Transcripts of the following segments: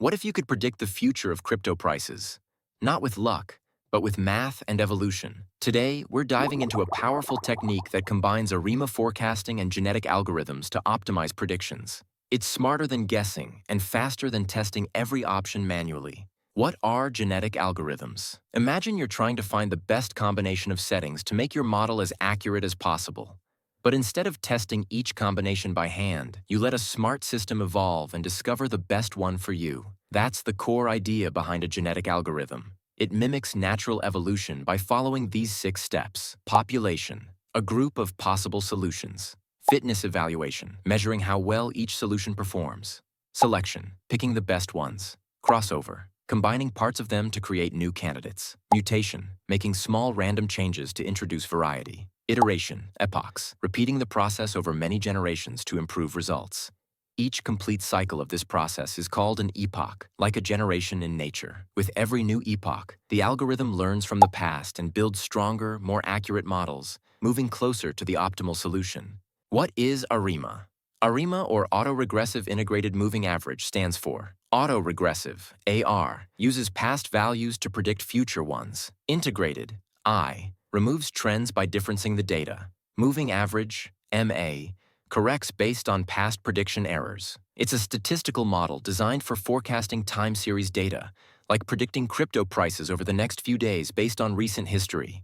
What if you could predict the future of crypto prices? Not with luck, but with math and evolution. Today, we're diving into a powerful technique that combines ARIMA forecasting and genetic algorithms to optimize predictions. It's smarter than guessing and faster than testing every option manually. What are genetic algorithms? Imagine you're trying to find the best combination of settings to make your model as accurate as possible. But instead of testing each combination by hand, you let a smart system evolve and discover the best one for you. That's the core idea behind a genetic algorithm. It mimics natural evolution by following these 6 steps. Population, a group of possible solutions. Fitness evaluation, measuring how well each solution performs. Selection, picking the best ones. Crossover, combining parts of them to create new candidates. Mutation, making small random changes to introduce variety. Iteration, epochs, repeating the process over many generations to improve results. Each complete cycle of this process is called an epoch, like a generation in nature. With every new epoch, the algorithm learns from the past and builds stronger, more accurate models, moving closer to the optimal solution. What is ARIMA? ARIMA, or Autoregressive Integrated Moving Average, stands for Autoregressive, AR, uses past values to predict future ones. Integrated, I, removes trends by differencing the data. Moving average, MA, corrects based on past prediction errors. It's a statistical model designed for forecasting time series data, like predicting crypto prices over the next few days based on recent history.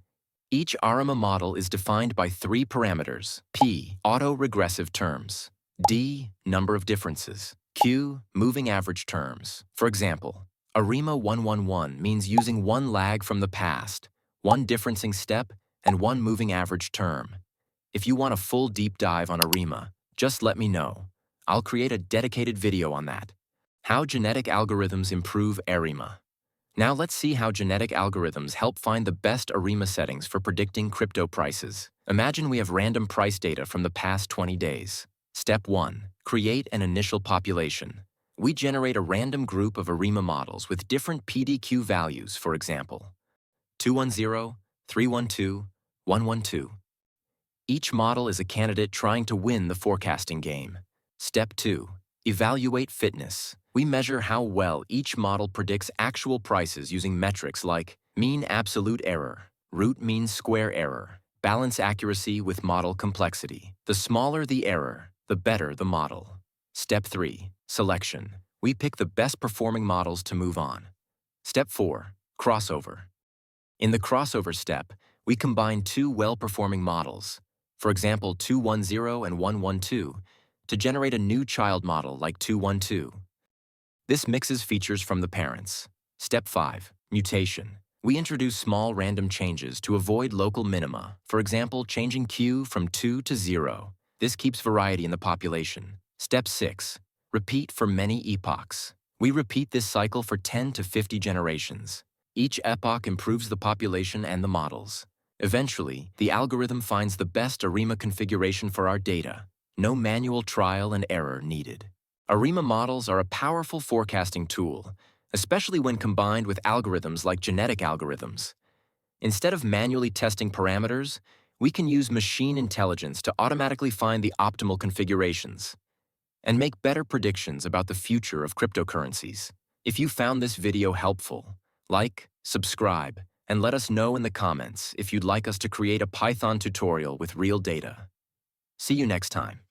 Each ARIMA model is defined by 3 parameters: P, autoregressive terms; D, number of differences; Q, moving average terms. For example, ARIMA 111 means using 1 lag from the past, 1 differencing step, and 1 moving average term. If you want a full deep dive on ARIMA, just let me know. I'll create a dedicated video on that. How genetic algorithms improve ARIMA. Now let's see how genetic algorithms help find the best ARIMA settings for predicting crypto prices. Imagine we have random price data from the past 20 days. Step 1. Create an initial population. We generate a random group of ARIMA models with different PDQ values, for example, 210, 312, 112. Each model is a candidate trying to win the forecasting game. Step 2. Evaluate fitness. We measure how well each model predicts actual prices using metrics like mean absolute error, root mean square error, balance accuracy with model complexity. The smaller the error, the better the model. Step 3. Selection. We pick the best performing models to move on. Step 4. Crossover. In the crossover step, we combine 2 well-performing models, for example 210 and 112, to generate a new child model like 212. This mixes features from the parents. Step 5. Mutation. We introduce small random changes to avoid local minima, for example changing Q from 2 to 0. This keeps variety in the population. Step 6. Repeat for many epochs. We repeat this cycle for 10 to 50 generations. Each epoch improves the population and the models. Eventually, the algorithm finds the best ARIMA configuration for our data. No manual trial and error needed. ARIMA models are a powerful forecasting tool, especially when combined with algorithms like genetic algorithms. Instead of manually testing parameters, we can use machine intelligence to automatically find the optimal configurations and make better predictions about the future of cryptocurrencies. If you found this video helpful, like, subscribe, and let us know in the comments if you'd like us to create a Python tutorial with real data. See you next time.